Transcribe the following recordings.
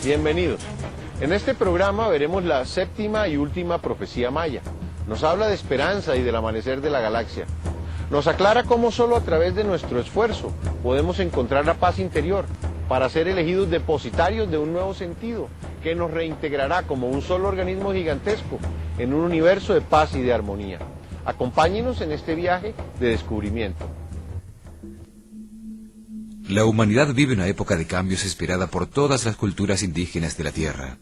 Bienvenidos. En este programa veremos la séptima y última profecía maya. Nos habla de esperanza y del amanecer de la galaxia. Nos aclara cómo solo a través de nuestro esfuerzo podemos encontrar la paz interior para ser elegidos depositarios de un nuevo sentido que nos reintegrará como un solo organismo gigantesco en un universo de paz y de armonía. Acompáñenos en este viaje de descubrimiento. La humanidad vive una época de cambios esperada por todas las culturas indígenas de la Tierra.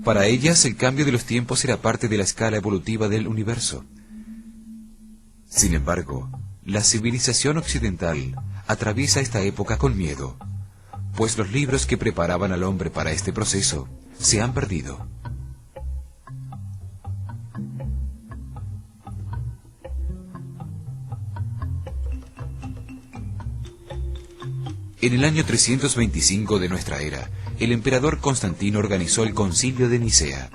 Para ellas, el cambio de los tiempos será parte de la escala evolutiva del universo. Sin embargo, la civilización occidental atraviesa esta época con miedo, pues los libros que preparaban al hombre para este proceso se han perdido. En el año 325 de nuestra era, el emperador Constantino organizó el Concilio de Nicea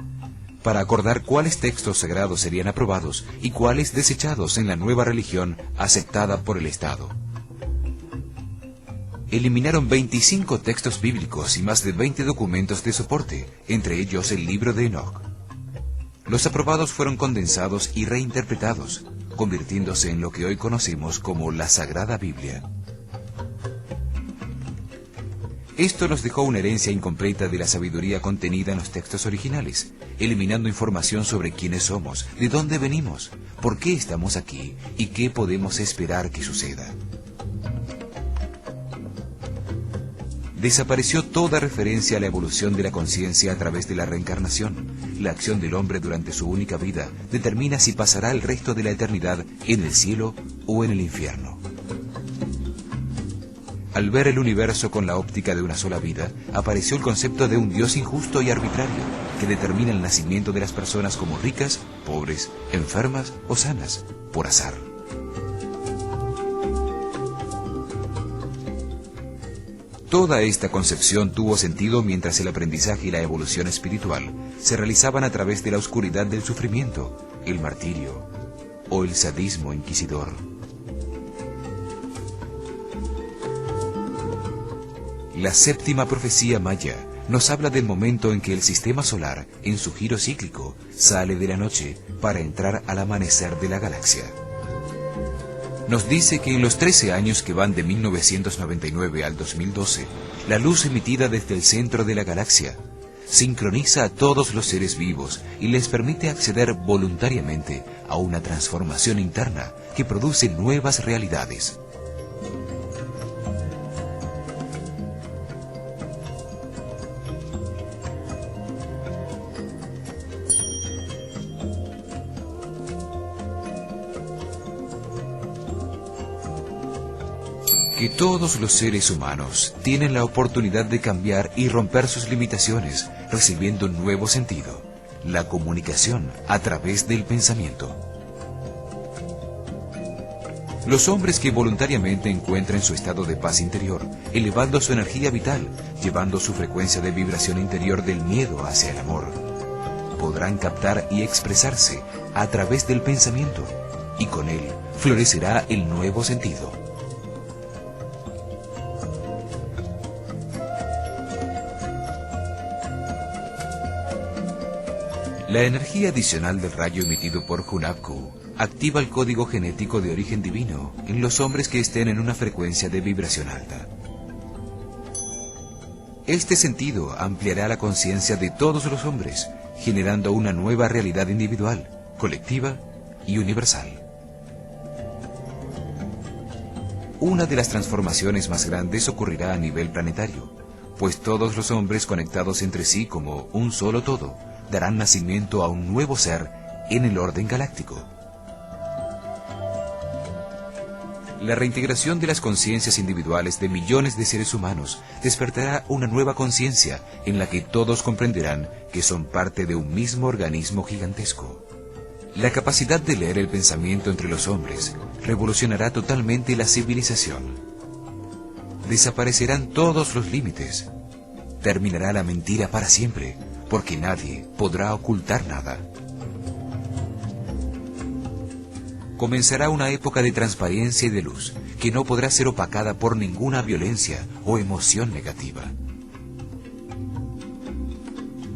para acordar cuáles textos sagrados serían aprobados y cuáles desechados en la nueva religión aceptada por el Estado. Eliminaron 25 textos bíblicos y más de 20 documentos de soporte, entre ellos el libro de Enoch. Los aprobados fueron condensados y reinterpretados, convirtiéndose en lo que hoy conocemos como la Sagrada Biblia. Esto nos dejó una herencia incompleta de la sabiduría contenida en los textos originales, eliminando información sobre quiénes somos, de dónde venimos, por qué estamos aquí y qué podemos esperar que suceda. Desapareció toda referencia a la evolución de la conciencia a través de la reencarnación. La acción del hombre durante su única vida determina si pasará el resto de la eternidad en el cielo o en el infierno. Al ver el universo con la óptica de una sola vida, apareció el concepto de un Dios injusto y arbitrario, que determina el nacimiento de las personas como ricas, pobres, enfermas o sanas, por azar. Toda esta concepción tuvo sentido mientras el aprendizaje y la evolución espiritual se realizaban a través de la oscuridad del sufrimiento, el martirio o el sadismo inquisidor. La séptima profecía maya nos habla del momento en que el sistema solar, en su giro cíclico, sale de la noche para entrar al amanecer de la galaxia. Nos dice que en los 13 años que van de 1999 al 2012, la luz emitida desde el centro de la galaxia sincroniza a todos los seres vivos y les permite acceder voluntariamente a una transformación interna que produce nuevas realidades. Que todos los seres humanos tienen la oportunidad de cambiar y romper sus limitaciones, recibiendo un nuevo sentido, la comunicación a través del pensamiento. Los hombres que voluntariamente encuentren su estado de paz interior, elevando su energía vital, llevando su frecuencia de vibración interior del miedo hacia el amor, podrán captar y expresarse a través del pensamiento, y con él florecerá el nuevo sentido. La energía adicional del rayo emitido por Hunabku activa el código genético de origen divino en los hombres que estén en una frecuencia de vibración alta. Este sentido ampliará la conciencia de todos los hombres, generando una nueva realidad individual, colectiva y universal. Una de las transformaciones más grandes ocurrirá a nivel planetario, pues todos los hombres conectados entre sí como un solo todo, darán nacimiento a un nuevo ser en el orden galáctico. La reintegración de las conciencias individuales de millones de seres humanos despertará una nueva conciencia en la que todos comprenderán que son parte de un mismo organismo gigantesco. La capacidad de leer el pensamiento entre los hombres revolucionará totalmente la civilización. Desaparecerán todos los límites. Terminará la mentira para siempre, porque nadie podrá ocultar nada. Comenzará una época de transparencia y de luz que no podrá ser opacada por ninguna violencia o emoción negativa.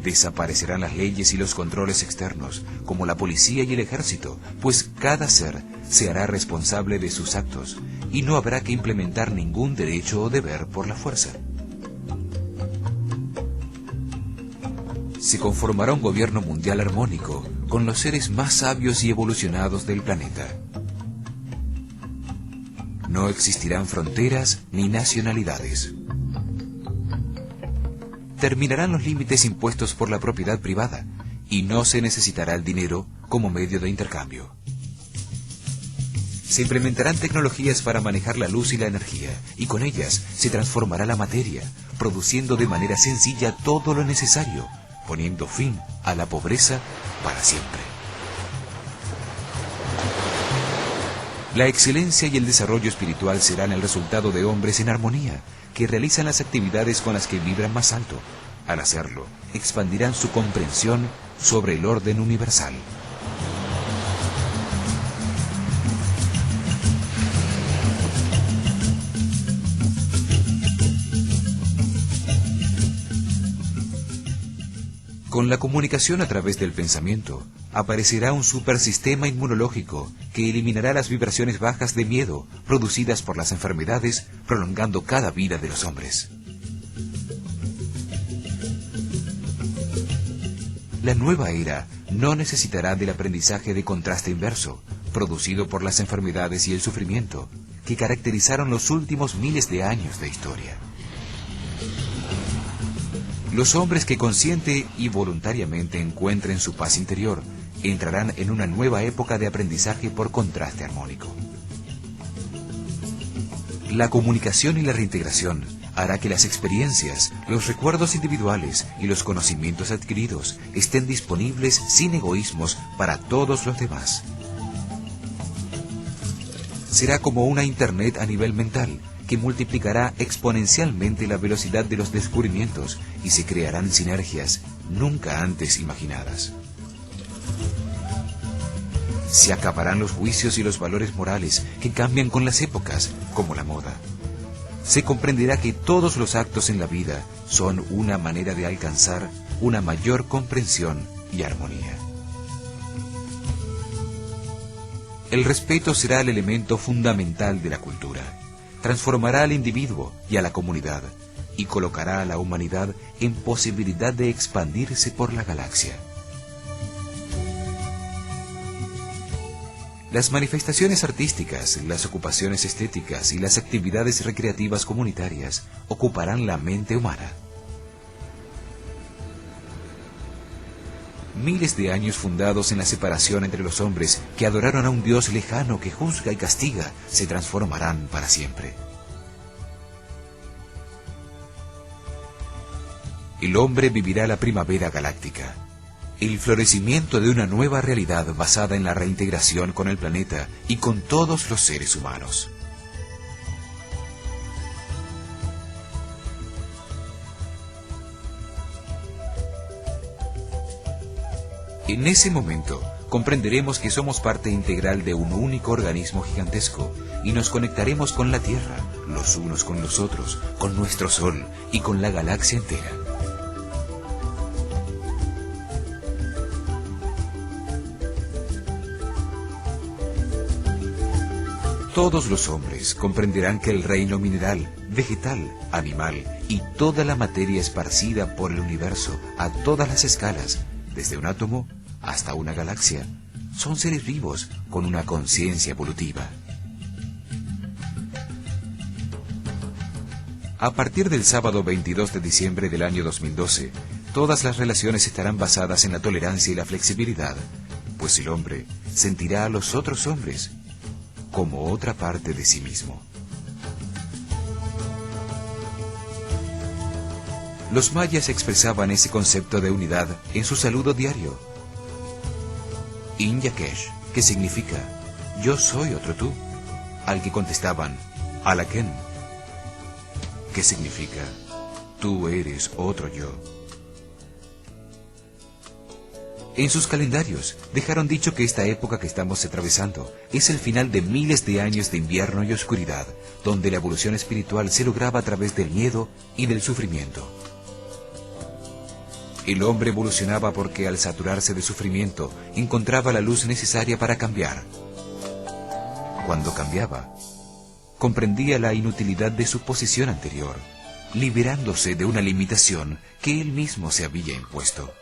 Desaparecerán las leyes y los controles externos, como la policía y el ejército, pues cada ser se hará responsable de sus actos y no habrá que implementar ningún derecho o deber por la fuerza. Se conformará un gobierno mundial armónico con los seres más sabios y evolucionados del planeta. No existirán fronteras ni nacionalidades. Terminarán los límites impuestos por la propiedad privada y no se necesitará el dinero como medio de intercambio. Se implementarán tecnologías para manejar la luz y la energía, y con ellas se transformará la materia, produciendo de manera sencilla todo lo necesario, poniendo fin a la pobreza para siempre. La excelencia y el desarrollo espiritual serán el resultado de hombres en armonía, que realizan las actividades con las que vibran más alto. Al hacerlo, expandirán su comprensión sobre el orden universal. Con la comunicación a través del pensamiento, aparecerá un supersistema inmunológico que eliminará las vibraciones bajas de miedo producidas por las enfermedades, prolongando cada vida de los hombres. La nueva era no necesitará del aprendizaje de contraste inverso, producido por las enfermedades y el sufrimiento, que caracterizaron los últimos miles de años de historia. Los hombres que consciente y voluntariamente encuentren su paz interior entrarán en una nueva época de aprendizaje por contraste armónico. La comunicación y la reintegración hará que las experiencias, los recuerdos individuales y los conocimientos adquiridos estén disponibles sin egoísmos para todos los demás. Será como una Internet a nivel mental, que multiplicará exponencialmente la velocidad de los descubrimientos y se crearán sinergias nunca antes imaginadas. Se acabarán los juicios y los valores morales que cambian con las épocas, como la moda. Se comprenderá que todos los actos en la vida son una manera de alcanzar una mayor comprensión y armonía. El respeto será el elemento fundamental de la cultura. Transformará al individuo y a la comunidad y colocará a la humanidad en posibilidad de expandirse por la galaxia. Las manifestaciones artísticas, las ocupaciones estéticas y las actividades recreativas comunitarias ocuparán la mente humana. Miles de años fundados en la separación entre los hombres que adoraron a un Dios lejano que juzga y castiga se transformarán para siempre. El hombre vivirá la primavera galáctica, el florecimiento de una nueva realidad basada en la reintegración con el planeta y con todos los seres humanos. En ese momento, comprenderemos que somos parte integral de un único organismo gigantesco y nos conectaremos con la Tierra, los unos con los otros, con nuestro Sol y con la galaxia entera. Todos los hombres comprenderán que el reino mineral, vegetal, animal y toda la materia esparcida por el universo a todas las escalas, desde un átomo hasta una galaxia, son seres vivos con una conciencia evolutiva. A partir del sábado 22 de diciembre del año 2012, todas las relaciones estarán basadas en la tolerancia y la flexibilidad, pues el hombre sentirá a los otros hombres como otra parte de sí mismo. Los mayas expresaban ese concepto de unidad en su saludo diario. In Yakesh, que significa yo soy otro tú, al que contestaban Alaken, que significa tú eres otro yo. En sus calendarios dejaron dicho que esta época que estamos atravesando es el final de miles de años de invierno y oscuridad, donde la evolución espiritual se lograba a través del miedo y del sufrimiento. El hombre evolucionaba porque al saturarse de sufrimiento encontraba la luz necesaria para cambiar. Cuando cambiaba, comprendía la inutilidad de su posición anterior, liberándose de una limitación que él mismo se había impuesto.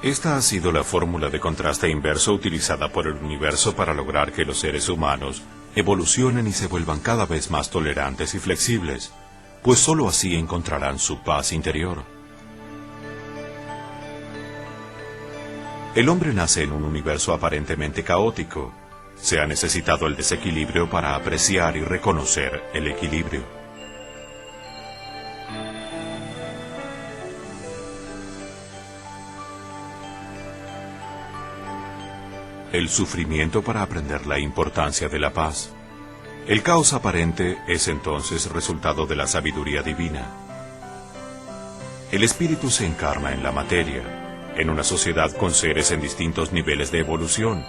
Esta ha sido la fórmula de contraste inverso utilizada por el universo para lograr que los seres humanos evolucionen y se vuelvan cada vez más tolerantes y flexibles, pues sólo así encontrarán su paz interior. El hombre nace en un universo aparentemente caótico. Se ha necesitado el desequilibrio para apreciar y reconocer el equilibrio. El sufrimiento para aprender la importancia de la paz. El caos aparente es entonces resultado de la sabiduría divina. El espíritu se encarna en la materia, en una sociedad con seres en distintos niveles de evolución.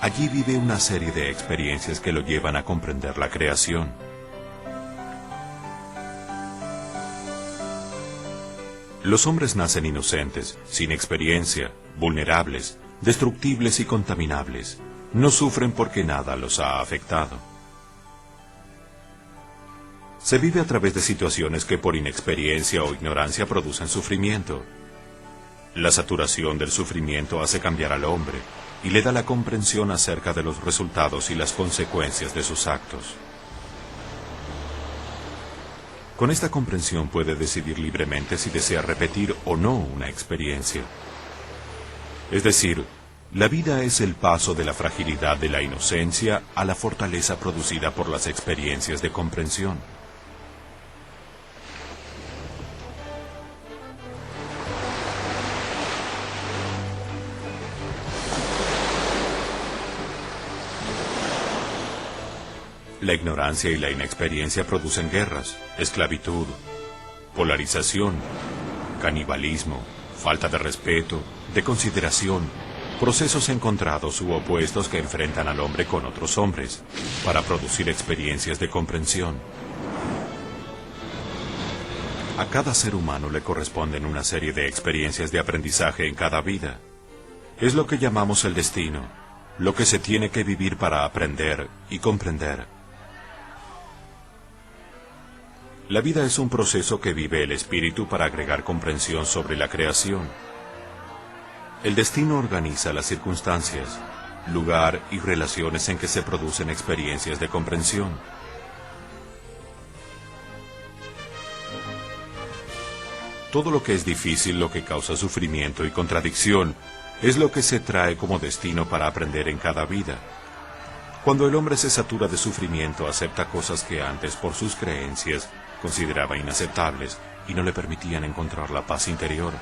Allí vive una serie de experiencias que lo llevan a comprender la creación. Los hombres nacen inocentes, sin experiencia, vulnerables, destructibles y contaminables. No sufren porque nada los ha afectado. Se vive a través de situaciones que por inexperiencia o ignorancia producen sufrimiento. La saturación del sufrimiento hace cambiar al hombre y le da la comprensión acerca de los resultados y las consecuencias de sus actos. Con esta comprensión puede decidir libremente si desea repetir o no una experiencia. Es decir, la vida es el paso de la fragilidad de la inocencia a la fortaleza producida por las experiencias de comprensión. La ignorancia y la inexperiencia producen guerras, esclavitud, polarización, canibalismo, falta de respeto, de consideración, procesos encontrados u opuestos que enfrentan al hombre con otros hombres, para producir experiencias de comprensión. A cada ser humano le corresponden una serie de experiencias de aprendizaje en cada vida. Es lo que llamamos el destino, lo que se tiene que vivir para aprender y comprender. La vida es un proceso que vive el espíritu para agregar comprensión sobre la creación. El destino organiza las circunstancias, lugar y relaciones en que se producen experiencias de comprensión. Todo lo que es difícil, lo que causa sufrimiento y contradicción, es lo que se trae como destino para aprender en cada vida. Cuando el hombre se satura de sufrimiento, acepta cosas que antes, por sus creencias, consideraba inaceptables y no le permitían encontrar la paz interior.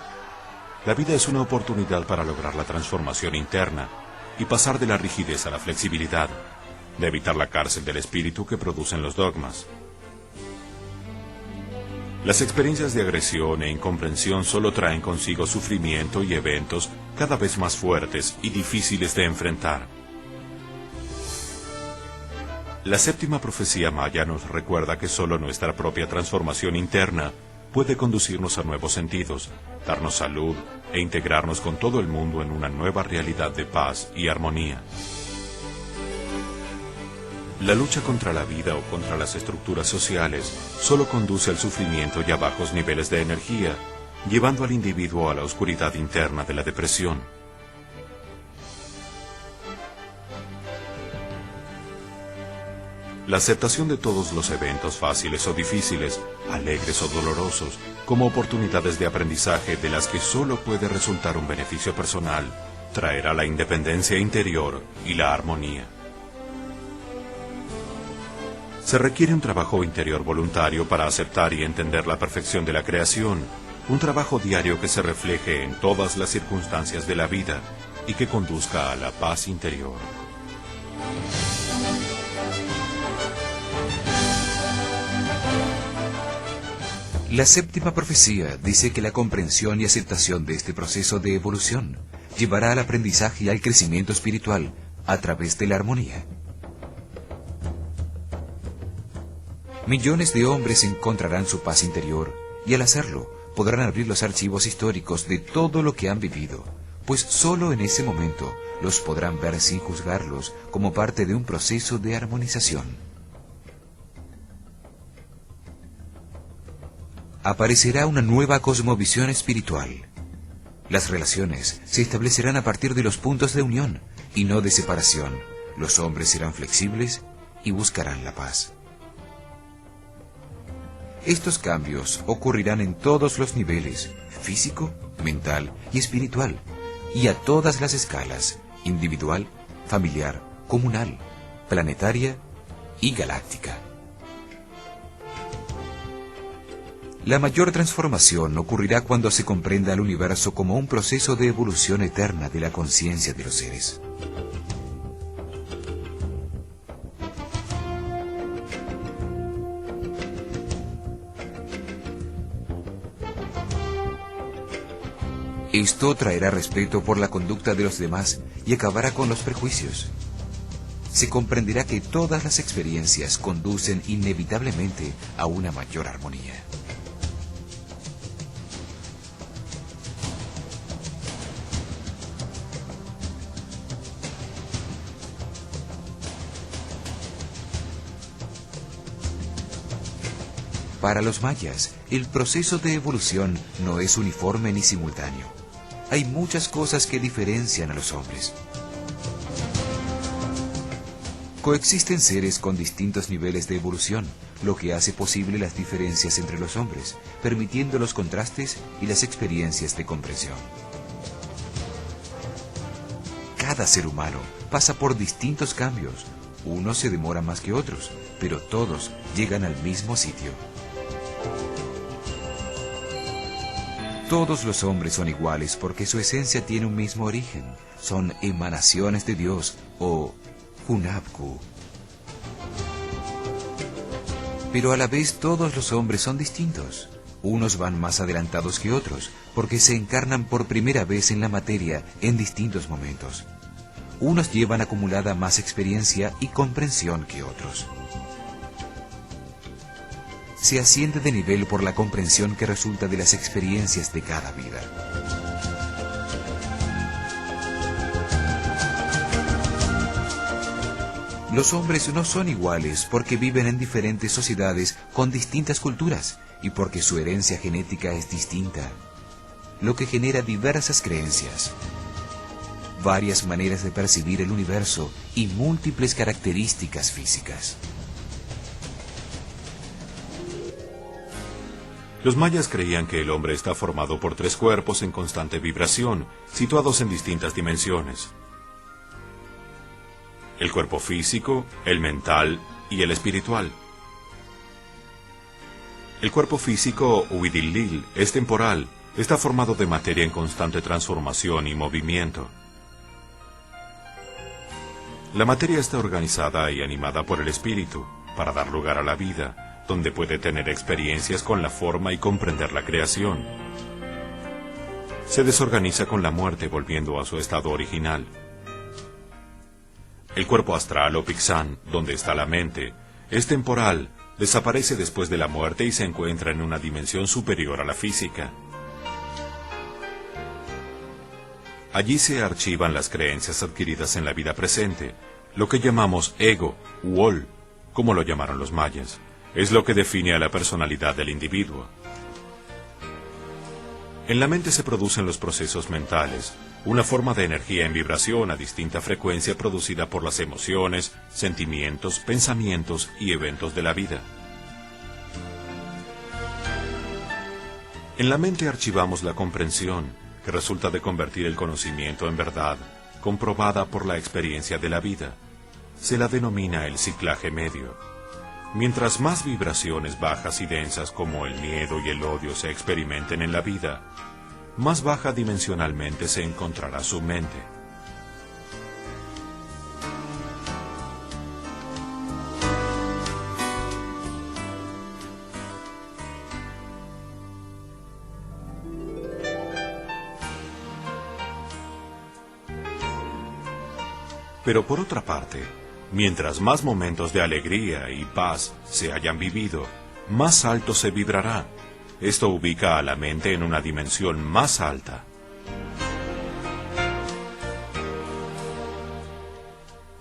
La vida es una oportunidad para lograr la transformación interna y pasar de la rigidez a la flexibilidad, de evitar la cárcel del espíritu que producen los dogmas. Las experiencias de agresión e incomprensión solo traen consigo sufrimiento y eventos cada vez más fuertes y difíciles de enfrentar. La séptima profecía maya nos recuerda que solo nuestra propia transformación interna puede conducirnos a nuevos sentidos, darnos salud e integrarnos con todo el mundo en una nueva realidad de paz y armonía. La lucha contra la vida o contra las estructuras sociales solo conduce al sufrimiento y a bajos niveles de energía, llevando al individuo a la oscuridad interna de la depresión. La aceptación de todos los eventos fáciles o difíciles, alegres o dolorosos, como oportunidades de aprendizaje de las que solo puede resultar un beneficio personal, traerá la independencia interior y la armonía. Se requiere un trabajo interior voluntario para aceptar y entender la perfección de la creación, un trabajo diario que se refleje en todas las circunstancias de la vida y que conduzca a la paz interior. La séptima profecía dice que la comprensión y aceptación de este proceso de evolución llevará al aprendizaje y al crecimiento espiritual a través de la armonía. Millones de hombres encontrarán su paz interior y al hacerlo podrán abrir los archivos históricos de todo lo que han vivido, pues solo en ese momento los podrán ver sin juzgarlos como parte de un proceso de armonización. Aparecerá una nueva cosmovisión espiritual. Las relaciones se establecerán a partir de los puntos de unión y no de separación. Los hombres serán flexibles y buscarán la paz. Estos cambios ocurrirán en todos los niveles, físico, mental y espiritual, y a todas las escalas, individual, familiar, comunal, planetaria y galáctica. La mayor transformación ocurrirá cuando se comprenda al universo como un proceso de evolución eterna de la conciencia de los seres. Esto traerá respeto por la conducta de los demás y acabará con los prejuicios. Se comprenderá que todas las experiencias conducen inevitablemente a una mayor armonía. Para los mayas, el proceso de evolución no es uniforme ni simultáneo. Hay muchas cosas que diferencian a los hombres. Coexisten seres con distintos niveles de evolución, lo que hace posible las diferencias entre los hombres, permitiendo los contrastes y las experiencias de comprensión. Cada ser humano pasa por distintos cambios. Unos se demoran más que otros, pero todos llegan al mismo sitio. Todos los hombres son iguales porque su esencia tiene un mismo origen. Son emanaciones de Dios o Hunabku. Pero a la vez todos los hombres son distintos. Unos van más adelantados que otros porque se encarnan por primera vez en la materia en distintos momentos. Unos llevan acumulada más experiencia y comprensión que otros. Se asciende de nivel por la comprensión que resulta de las experiencias de cada vida. Los hombres no son iguales porque viven en diferentes sociedades con distintas culturas y porque su herencia genética es distinta, lo que genera diversas creencias, varias maneras de percibir el universo y múltiples características físicas. Los mayas creían que el hombre está formado por 3 cuerpos en constante vibración, situados en distintas dimensiones. El cuerpo físico, el mental y el espiritual. El cuerpo físico, Huidilil, es temporal, está formado de materia en constante transformación y movimiento. La materia está organizada y animada por el espíritu, para dar lugar a la vida, donde puede tener experiencias con la forma y comprender la creación. Se desorganiza con la muerte volviendo a su estado original. El cuerpo astral o Pixán, donde está la mente, es temporal, desaparece después de la muerte y se encuentra en una dimensión superior a la física. Allí se archivan las creencias adquiridas en la vida presente, lo que llamamos ego, u ol, como lo llamaron los mayas. Es lo que define a la personalidad del individuo. En la mente se producen los procesos mentales, una forma de energía en vibración a distinta frecuencia producida por las emociones, sentimientos, pensamientos y eventos de la vida. En la mente archivamos la comprensión, que resulta de convertir el conocimiento en verdad, comprobada por la experiencia de la vida. Se la denomina el ciclaje medio. Mientras más vibraciones bajas y densas como el miedo y el odio se experimenten en la vida, más baja dimensionalmente se encontrará su mente. Pero por otra parte, Mientras más momentos de alegría y paz se hayan vivido, más alto se vibrará. Esto ubica a la mente en una dimensión más alta.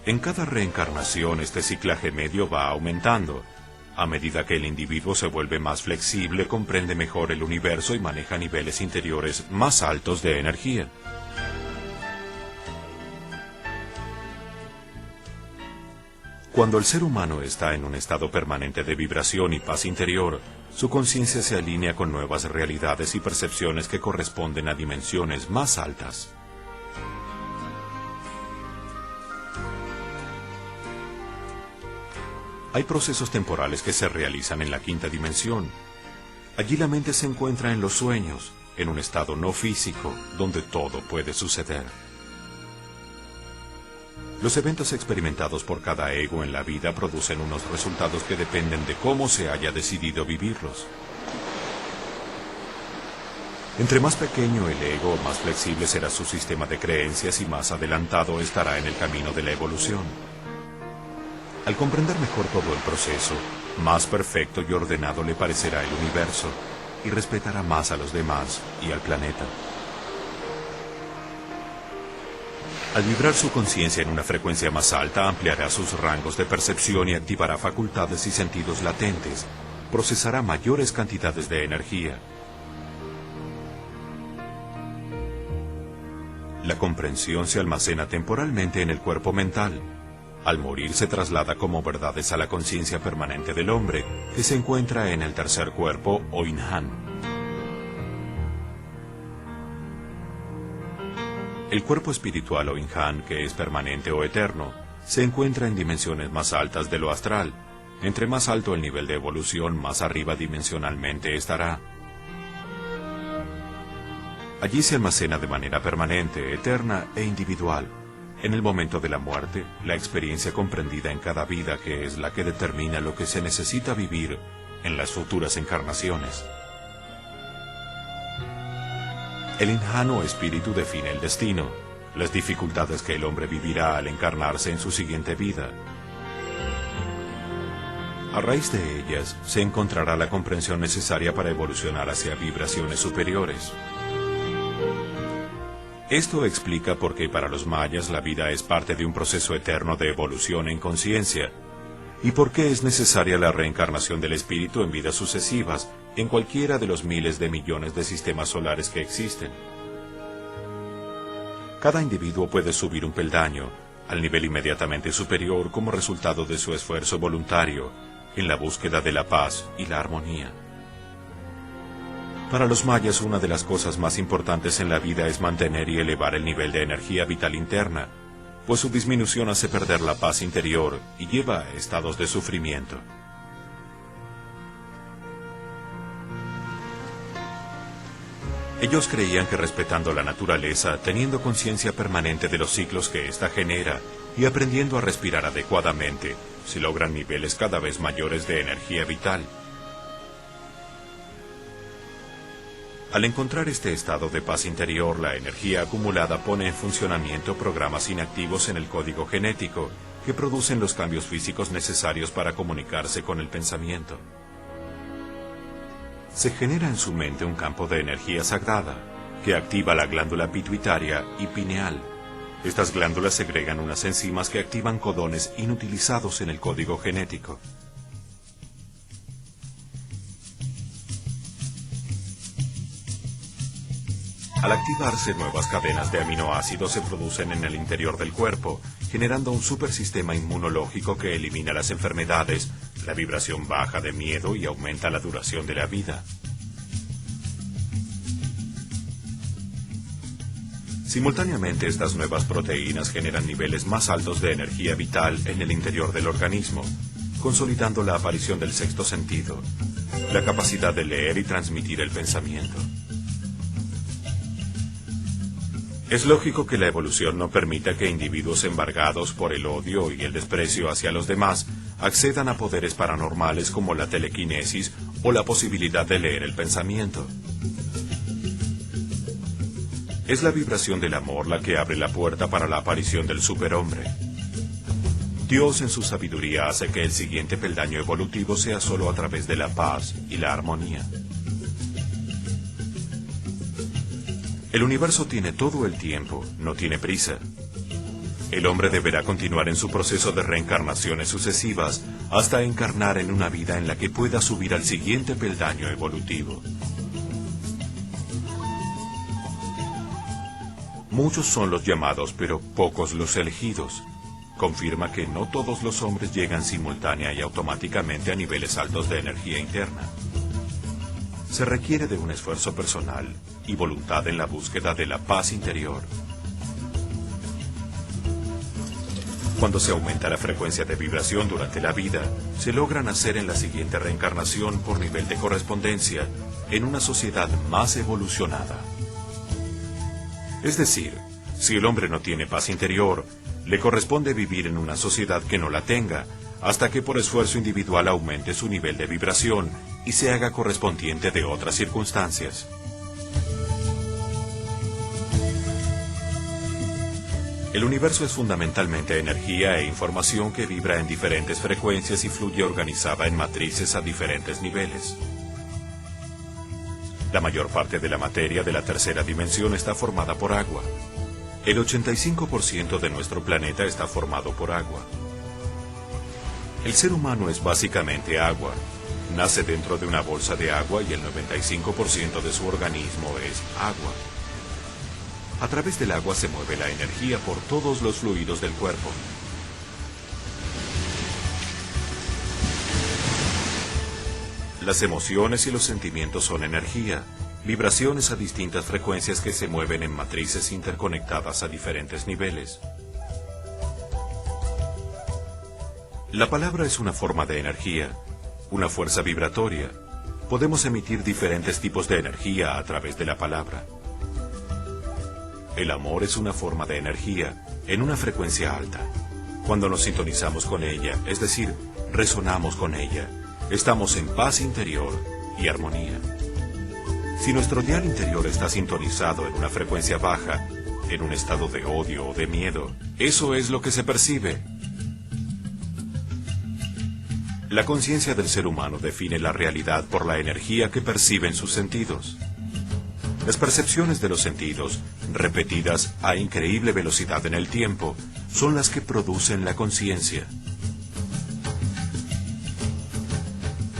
En cada reencarnación este ciclaje medio va aumentando. A medida que el individuo se vuelve más flexible, comprende mejor el universo y maneja niveles interiores más altos de energía. Cuando el ser humano está en un estado permanente de vibración y paz interior, su conciencia se alinea con nuevas realidades y percepciones que corresponden a dimensiones más altas. Hay procesos temporales que se realizan en la quinta dimensión. Allí la mente se encuentra en los sueños, en un estado no físico, donde todo puede suceder. Los eventos experimentados por cada ego en la vida producen unos resultados que dependen de cómo se haya decidido vivirlos. Entre más pequeño el ego, más flexible será su sistema de creencias y más adelantado estará en el camino de la evolución. Al comprender mejor todo el proceso, más perfecto y ordenado le parecerá el universo y respetará más a los demás y al planeta. Al vibrar su conciencia en una frecuencia más alta, ampliará sus rangos de percepción y activará facultades y sentidos latentes. Procesará mayores cantidades de energía. La comprensión se almacena temporalmente en el cuerpo mental. Al morir se traslada como verdades a la conciencia permanente del hombre, que se encuentra en el tercer cuerpo o Inhan. El cuerpo espiritual o Inhan, que es permanente o eterno, se encuentra en dimensiones más altas de lo astral. Entre más alto el nivel de evolución, más arriba dimensionalmente estará. Allí se almacena de manera permanente, eterna e individual. En el momento de la muerte, la experiencia comprendida en cada vida, que es la que determina lo que se necesita vivir en las futuras encarnaciones. El Inhan o espíritu define el destino, las dificultades que el hombre vivirá al encarnarse en su siguiente vida. A raíz de ellas, se encontrará la comprensión necesaria para evolucionar hacia vibraciones superiores. Esto explica por qué para los mayas la vida es parte de un proceso eterno de evolución en conciencia, y por qué es necesaria la reencarnación del espíritu en vidas sucesivas, en cualquiera de los miles de millones de sistemas solares que existen. Cada individuo puede subir un peldaño al nivel inmediatamente superior como resultado de su esfuerzo voluntario en la búsqueda de la paz y la armonía. Para los mayas, una de las cosas más importantes en la vida es mantener y elevar el nivel de energía vital interna, pues su disminución hace perder la paz interior y lleva a estados de sufrimiento. Ellos creían que respetando la naturaleza, teniendo conciencia permanente de los ciclos que ésta genera y aprendiendo a respirar adecuadamente, se logran niveles cada vez mayores de energía vital. Al encontrar este estado de paz interior, la energía acumulada pone en funcionamiento programas inactivos en el código genético que producen los cambios físicos necesarios para comunicarse con el pensamiento. Se genera en su mente un campo de energía sagrada que activa la glándula pituitaria y pineal. Estas glándulas segregan unas enzimas que activan codones inutilizados en el código genético. Al activarse, nuevas cadenas de aminoácidos se producen en el interior del cuerpo, generando un supersistema inmunológico que elimina las enfermedades, la vibración baja de miedo y aumenta la duración de la vida. Simultáneamente, estas nuevas proteínas generan niveles más altos de energía vital en el interior del organismo, consolidando la aparición del sexto sentido, la capacidad de leer y transmitir el pensamiento. Es lógico que la evolución no permita que individuos embargados por el odio y el desprecio hacia los demás accedan a poderes paranormales como la telequinesis o la posibilidad de leer el pensamiento. Es la vibración del amor la que abre la puerta para la aparición del superhombre. Dios en su sabiduría hace que el siguiente peldaño evolutivo sea solo a través de la paz y la armonía. El universo tiene todo el tiempo, no tiene prisa. El hombre deberá continuar en su proceso de reencarnaciones sucesivas hasta encarnar en una vida en la que pueda subir al siguiente peldaño evolutivo. Muchos son los llamados, pero pocos los elegidos. Confirma que no todos los hombres llegan simultánea y automáticamente a niveles altos de energía interna. Se requiere de un esfuerzo personal y voluntad en la búsqueda de la paz interior. Cuando se aumenta la frecuencia de vibración durante la vida, se logra nacer en la siguiente reencarnación por nivel de correspondencia en una sociedad más evolucionada. Es decir, si el hombre no tiene paz interior, le corresponde vivir en una sociedad que no la tenga, hasta que por esfuerzo individual aumente su nivel de vibración y se haga correspondiente de otras circunstancias. El universo es fundamentalmente energía e información que vibra en diferentes frecuencias y fluye organizada en matrices a diferentes niveles. La mayor parte de la materia de la tercera dimensión está formada por agua. El 85% de nuestro planeta está formado por agua. El ser humano es básicamente agua. Nace dentro de una bolsa de agua y el 95% de su organismo es agua. A través del agua se mueve la energía por todos los fluidos del cuerpo. Las emociones y los sentimientos son energía, vibraciones a distintas frecuencias que se mueven en matrices interconectadas a diferentes niveles. La palabra es una forma de energía, una fuerza vibratoria. Podemos emitir diferentes tipos de energía a través de la palabra. El amor es una forma de energía, en una frecuencia alta. Cuando nos sintonizamos con ella, es decir, resonamos con ella, estamos en paz interior y armonía. Si nuestro dial interior está sintonizado en una frecuencia baja, en un estado de odio o de miedo, eso es lo que se percibe. La conciencia del ser humano define la realidad por la energía que perciben sus sentidos. Las percepciones de los sentidos, repetidas a increíble velocidad en el tiempo, son las que producen la conciencia.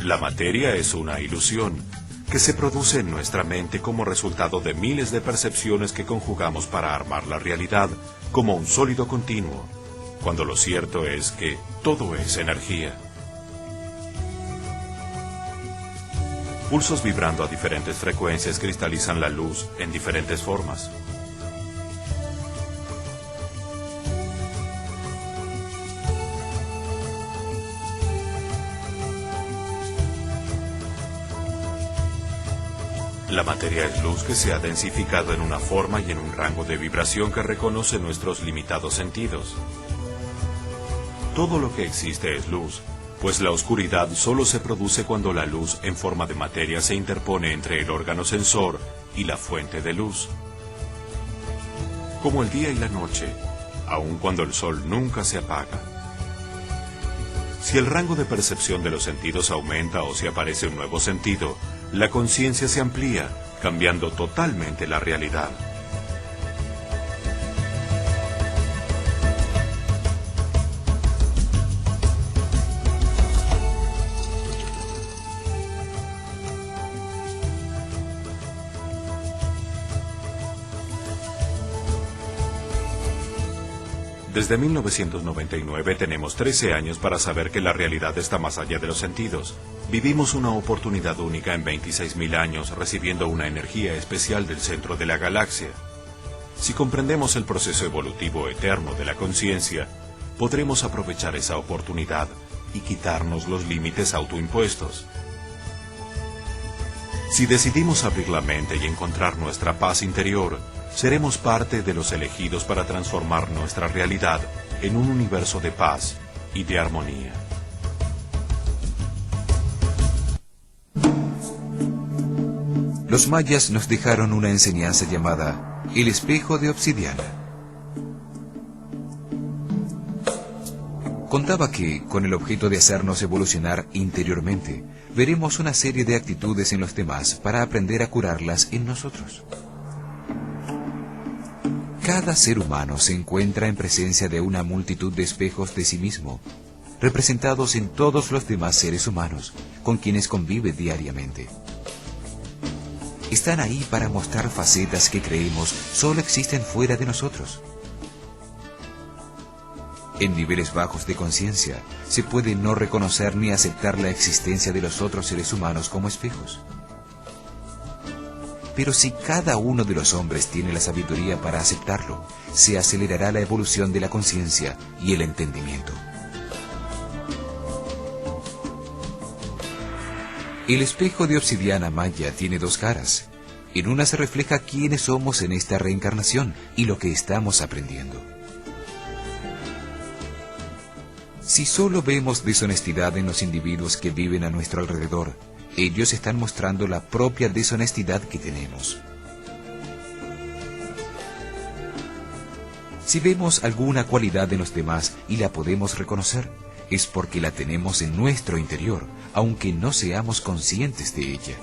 La materia es una ilusión que se produce en nuestra mente como resultado de miles de percepciones que conjugamos para armar la realidad como un sólido continuo, cuando lo cierto es que todo es energía. Pulsos vibrando a diferentes frecuencias cristalizan la luz en diferentes formas. La materia es luz que se ha densificado en una forma y en un rango de vibración que reconoce nuestros limitados sentidos. Todo lo que existe es luz, pues la oscuridad solo se produce cuando la luz en forma de materia se interpone entre el órgano sensor y la fuente de luz. Como el día y la noche, aun cuando el sol nunca se apaga. Si el rango de percepción de los sentidos aumenta o si aparece un nuevo sentido, la conciencia se amplía, cambiando totalmente la realidad. Desde 1999 tenemos 13 años para saber que la realidad está más allá de los sentidos. Vivimos una oportunidad única en 26.000 años recibiendo una energía especial del centro de la galaxia. Si comprendemos el proceso evolutivo eterno de la conciencia, podremos aprovechar esa oportunidad y quitarnos los límites autoimpuestos. Si decidimos abrir la mente y encontrar nuestra paz interior, seremos parte de los elegidos para transformar nuestra realidad en un universo de paz y de armonía. Los mayas nos dejaron una enseñanza llamada el espejo de obsidiana. Contaba que, con el objeto de hacernos evolucionar interiormente, veremos una serie de actitudes en los demás para aprender a curarlas en nosotros. Cada ser humano se encuentra en presencia de una multitud de espejos de sí mismo, representados en todos los demás seres humanos con quienes convive diariamente. Están ahí para mostrar facetas que creemos solo existen fuera de nosotros. En niveles bajos de conciencia, se puede no reconocer ni aceptar la existencia de los otros seres humanos como espejos. Pero si cada uno de los hombres tiene la sabiduría para aceptarlo, se acelerará la evolución de la conciencia y el entendimiento. El espejo de obsidiana maya tiene dos caras. En una se refleja quiénes somos en esta reencarnación y lo que estamos aprendiendo. Si solo vemos deshonestidad en los individuos que viven a nuestro alrededor, ellos están mostrando la propia deshonestidad que tenemos. Si vemos alguna cualidad en los demás y la podemos reconocer, es porque la tenemos en nuestro interior, aunque no seamos conscientes de ella.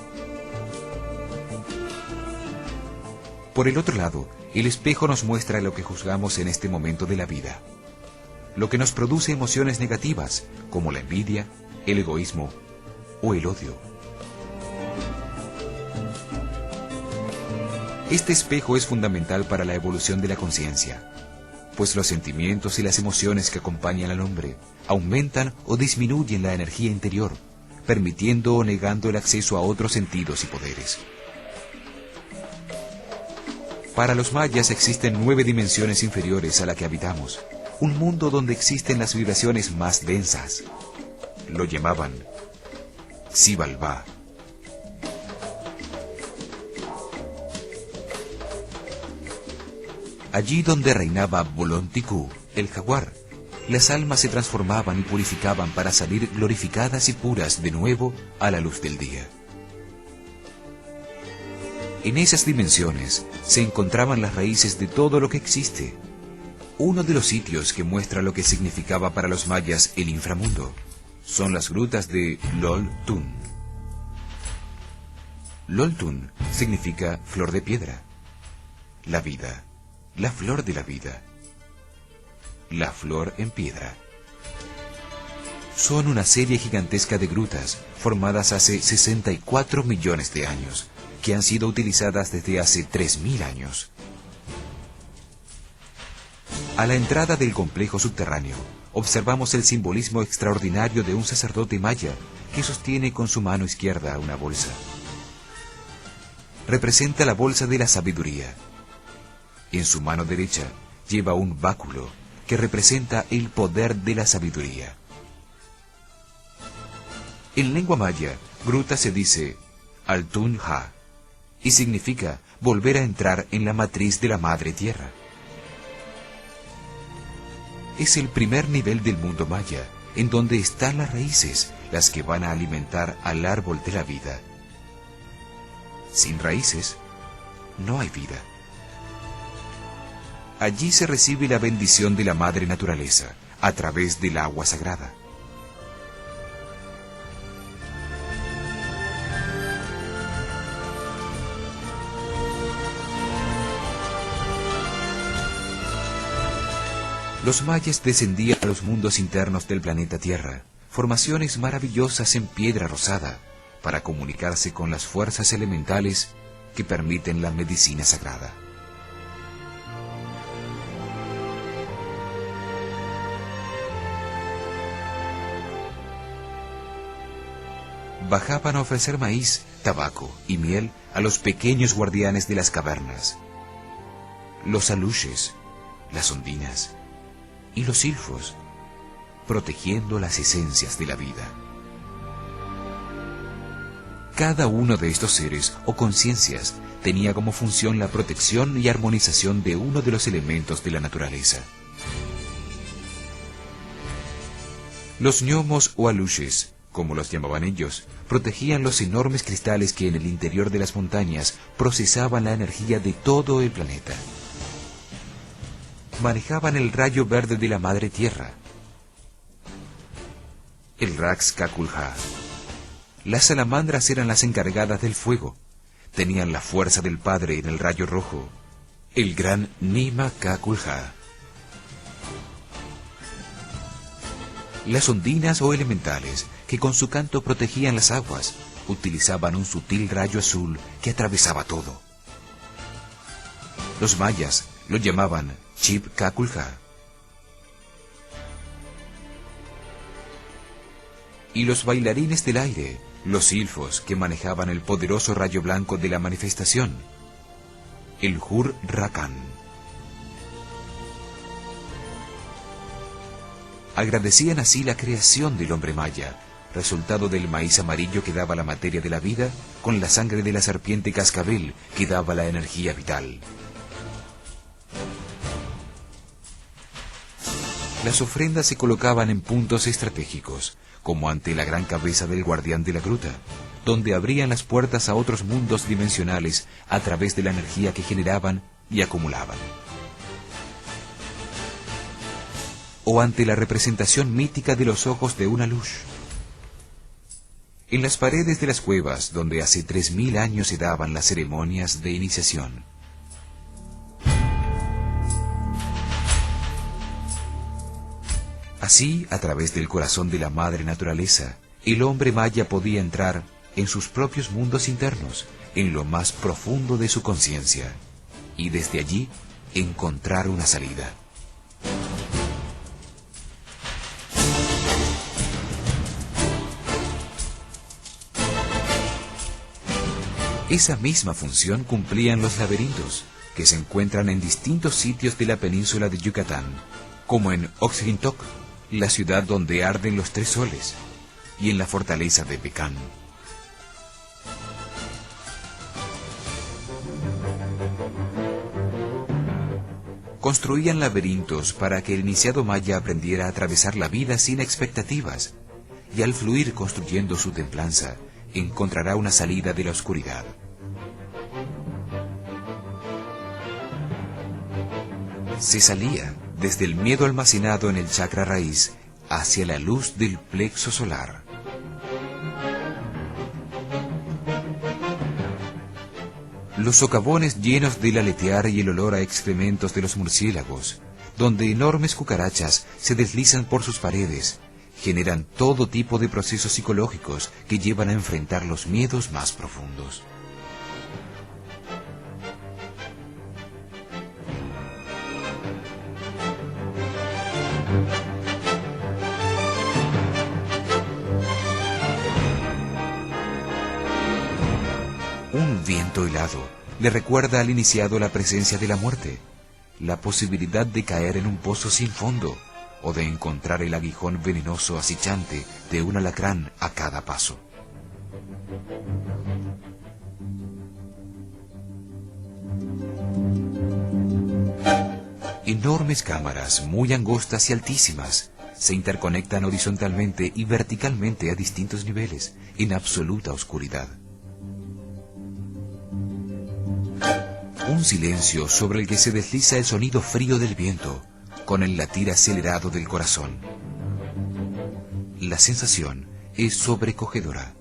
Por el otro lado, el espejo nos muestra lo que juzgamos en este momento de la vida, lo que nos produce emociones negativas, como la envidia, el egoísmo o el odio. Este espejo es fundamental para la evolución de la conciencia, pues los sentimientos y las emociones que acompañan al hombre aumentan o disminuyen la energía interior, permitiendo o negando el acceso a otros sentidos y poderes. Para los mayas existen 9 dimensiones inferiores a la que habitamos, un mundo donde existen las vibraciones más densas. Lo llamaban Xibalbá. Allí donde reinaba Bolonticú, el jaguar, las almas se transformaban y purificaban para salir glorificadas y puras de nuevo a la luz del día. En esas dimensiones se encontraban las raíces de todo lo que existe. Uno de los sitios que muestra lo que significaba para los mayas el inframundo son las grutas de Loltún. Loltún significa flor de piedra, la vida, la flor de la vida, la flor en piedra. Son una serie gigantesca de grutas formadas hace 64 millones de años, que han sido utilizadas desde hace 3000 años. A la entrada del complejo subterráneo, observamos el simbolismo extraordinario de un sacerdote maya que sostiene con su mano izquierda una bolsa. Representa la bolsa de la sabiduría. En su mano derecha lleva un báculo que representa el poder de la sabiduría. En lengua maya, gruta se dice Altun Ha y significa volver a entrar en la matriz de la madre tierra. Es el primer nivel del mundo maya, en donde están las raíces, las que van a alimentar al árbol de la vida. Sin raíces, no hay vida. Allí se recibe la bendición de la madre naturaleza, a través del agua sagrada. Los mayas descendían a los mundos internos del planeta Tierra, formaciones maravillosas en piedra rosada, para comunicarse con las fuerzas elementales que permiten la medicina sagrada. Bajaban a ofrecer maíz, tabaco y miel a los pequeños guardianes de las cavernas, los aluches, las ondinas y los silfos, protegiendo las esencias de la vida. Cada uno de estos seres o conciencias tenía como función la protección y armonización de uno de los elementos de la naturaleza. Los gnomos o aluches, como los llamaban ellos, protegían los enormes cristales que en el interior de las montañas procesaban la energía de todo el planeta. Manejaban el rayo verde de la madre tierra. el Rax Kakulha. Las salamandras eran las encargadas del fuego. Tenían la fuerza del padre en el rayo rojo, el gran Nima Kakulha. Las ondinas o elementales, que con su canto protegían las aguas, utilizaban un sutil rayo azul que atravesaba todo. Los mayas lo llamaban Chip Kakulha. Y los bailarines del aire, los silfos que manejaban el poderoso rayo blanco de la manifestación, el Hur Rakan. Agradecían así la creación del hombre maya, resultado del maíz amarillo que daba la materia de la vida, con la sangre de la serpiente cascabel que daba la energía vital. Las ofrendas se colocaban en puntos estratégicos, como ante la gran cabeza del guardián de la gruta, donde abrían las puertas a otros mundos dimensionales a través de la energía que generaban y acumulaban. O ante la representación mítica de los ojos de una luz. En las paredes de las cuevas donde hace 3000 años se daban las ceremonias de iniciación. Así, a través del corazón de la madre naturaleza, el hombre maya podía entrar en sus propios mundos internos, en lo más profundo de su conciencia, y desde allí encontrar una salida. Esa misma función cumplían los laberintos, que se encuentran en distintos sitios de la península de Yucatán, como en Oxyrhyntok, la ciudad donde arden los 3 soles, y en la fortaleza de Pecán. Construían laberintos para que el iniciado maya aprendiera a atravesar la vida sin expectativas, y al fluir construyendo su templanza, encontrará una salida de la oscuridad. Se salía desde el miedo almacenado en el chakra raíz hacia la luz del plexo solar. Los socavones llenos del aletear y el olor a excrementos de los murciélagos, donde enormes cucarachas se deslizan por sus paredes, generan todo tipo de procesos psicológicos que llevan a enfrentar los miedos más profundos. Un viento helado le recuerda al iniciado la presencia de la muerte, la posibilidad de caer en un pozo sin fondo o de encontrar el aguijón venenoso acechante de un alacrán a cada paso. Enormes cámaras, muy angostas y altísimas, se interconectan horizontalmente y verticalmente a distintos niveles, en absoluta oscuridad. Un silencio sobre el que se desliza el sonido frío del viento, con el latir acelerado del corazón. La sensación es sobrecogedora.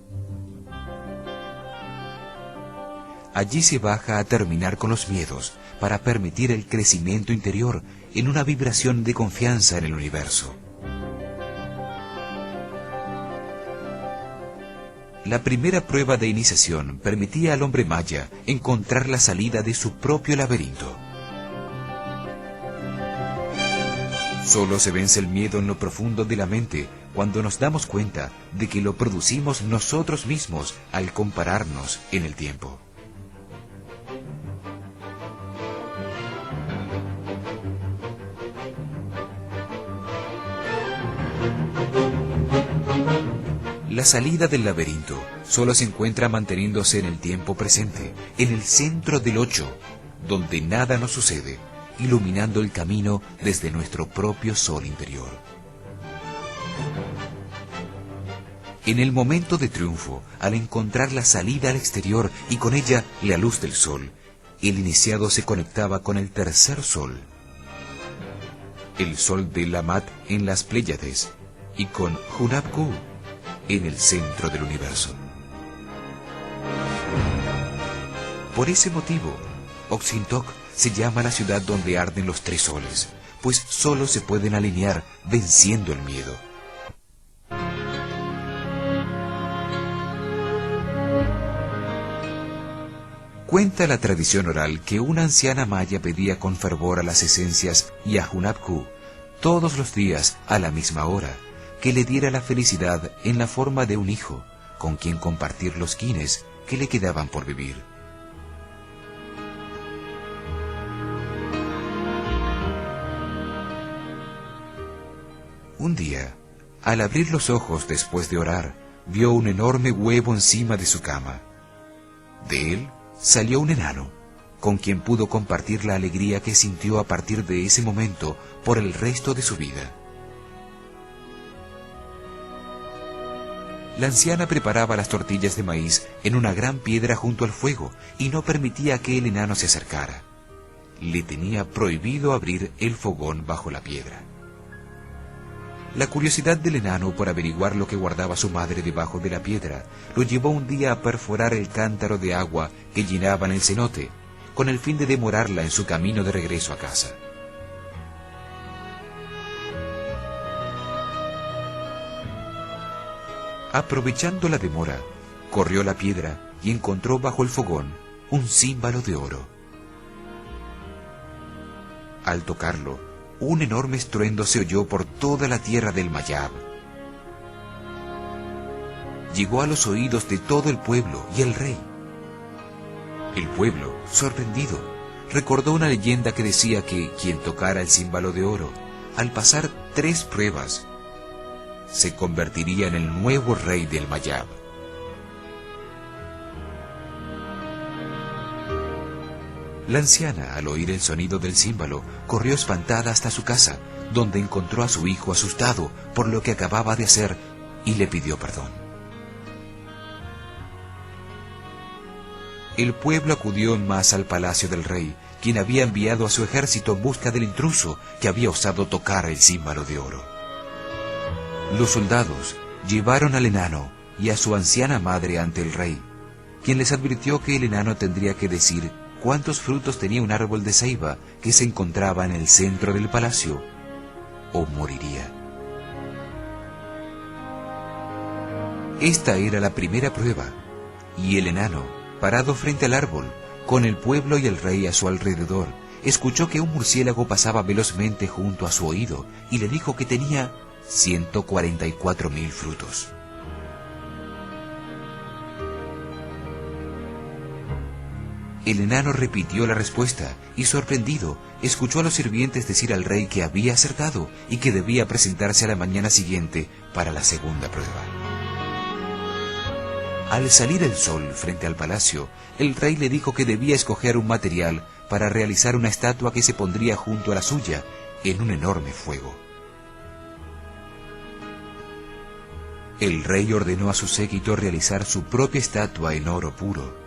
Allí se baja a terminar con los miedos para permitir el crecimiento interior en una vibración de confianza en el universo. La primera prueba de iniciación permitía al hombre maya encontrar la salida de su propio laberinto. Solo se vence el miedo en lo profundo de la mente cuando nos damos cuenta de que lo producimos nosotros mismos al compararnos en el tiempo. La salida del laberinto solo se encuentra manteniéndose en el tiempo presente, en el centro del 8, donde nada nos sucede, iluminando el camino desde nuestro propio sol interior. En el momento de triunfo, al encontrar la salida al exterior y con ella la luz del sol, el iniciado se conectaba con el tercer sol, el sol de Lamat en las Pléyades, y con Hunabku, en el centro del universo. Por ese motivo, Oxintok se llama la ciudad donde arden los tres soles, pues solo se pueden alinear venciendo el miedo. Cuenta la tradición oral que una anciana maya pedía con fervor a las esencias Yahunapku todos los días a la misma hora que le diera la felicidad en la forma de un hijo con quien compartir los quines que le quedaban por vivir. Un día, al abrir los ojos después de orar, vio un enorme huevo encima de su cama. De él salió un enano, con quien pudo compartir la alegría que sintió a partir de ese momento por el resto de su vida. La anciana preparaba las tortillas de maíz en una gran piedra junto al fuego y no permitía que el enano se acercara. Le tenía prohibido abrir el fogón bajo la piedra. La curiosidad del enano por averiguar lo que guardaba su madre debajo de la piedra lo llevó un día a perforar el cántaro de agua que llenaban el cenote, con el fin de demorarla en su camino de regreso a casa. Aprovechando la demora, corrió la piedra y encontró bajo el fogón un címbalo de oro. Al tocarlo, un enorme estruendo se oyó por toda la tierra del Mayab. Llegó a los oídos de todo el pueblo y el rey. El pueblo, sorprendido, recordó una leyenda que decía que quien tocara el címbalo de oro, al pasar 3 pruebas, se convertiría en el nuevo rey del Mayab. La anciana, al oír el sonido del címbalo, corrió espantada hasta su casa, donde encontró a su hijo asustado por lo que acababa de hacer y le pidió perdón. El pueblo acudió en masa al palacio del rey, quien había enviado a su ejército en busca del intruso que había osado tocar el címbalo de oro. Los soldados llevaron al enano y a su anciana madre ante el rey, quien les advirtió que el enano tendría que decir cuántos frutos tenía un árbol de ceiba que se encontraba en el centro del palacio, o moriría. Esta era la primera prueba, y el enano, parado frente al árbol, con el pueblo y el rey a su alrededor, escuchó que un murciélago pasaba velozmente junto a su oído y le dijo que tenía 144.000 frutos. El enano repitió la respuesta y, sorprendido, escuchó a los sirvientes decir al rey que había acertado y que debía presentarse a la mañana siguiente para la segunda prueba. Al salir el sol frente al palacio, el rey le dijo que debía escoger un material para realizar una estatua que se pondría junto a la suya en un enorme fuego. El rey ordenó a su séquito realizar su propia estatua en oro puro.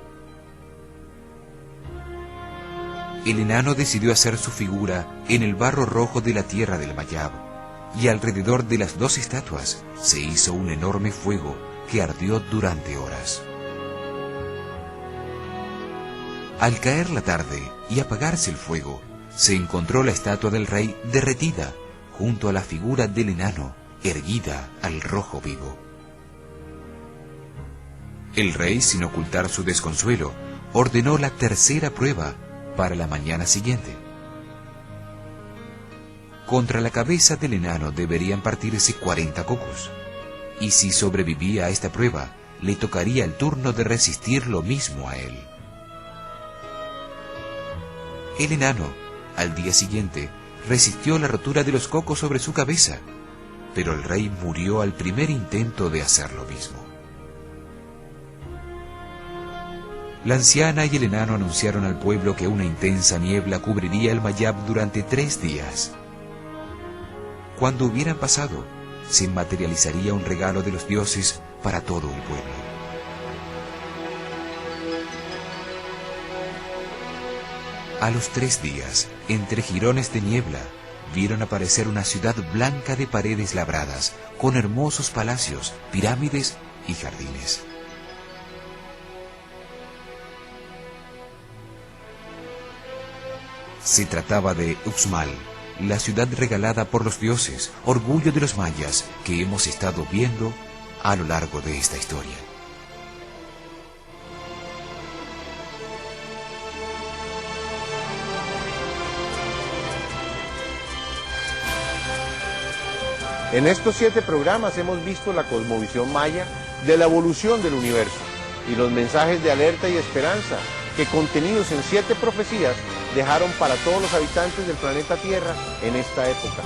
El enano decidió hacer su figura en el barro rojo de la tierra del Mayab, y alrededor de las 2 estatuas se hizo un enorme fuego que ardió durante horas. Al caer la tarde y apagarse el fuego, se encontró la estatua del rey derretida junto a la figura del enano erguida al rojo vivo. El rey, sin ocultar su desconsuelo, ordenó la tercera prueba para la mañana siguiente. Contra la cabeza del enano deberían partirse 40 cocos, y si sobrevivía a esta prueba, le tocaría el turno de resistir lo mismo a él. El enano, al día siguiente, resistió la rotura de los cocos sobre su cabeza, pero el rey murió al primer intento de hacer lo mismo. La anciana y el enano anunciaron al pueblo que una intensa niebla cubriría el Mayab durante 3 días. Cuando hubieran pasado, se materializaría un regalo de los dioses para todo el pueblo. A los 3 días, entre jirones de niebla, vieron aparecer una ciudad blanca de paredes labradas, con hermosos palacios, pirámides y jardines. Se trataba de Uxmal, la ciudad regalada por los dioses, orgullo de los mayas, que hemos estado viendo a lo largo de esta historia. En estos 7 programas hemos visto la cosmovisión maya de la evolución del universo y los mensajes de alerta y esperanza que, contenidos en 7 profecías, dejaron para todos los habitantes del planeta Tierra en esta época.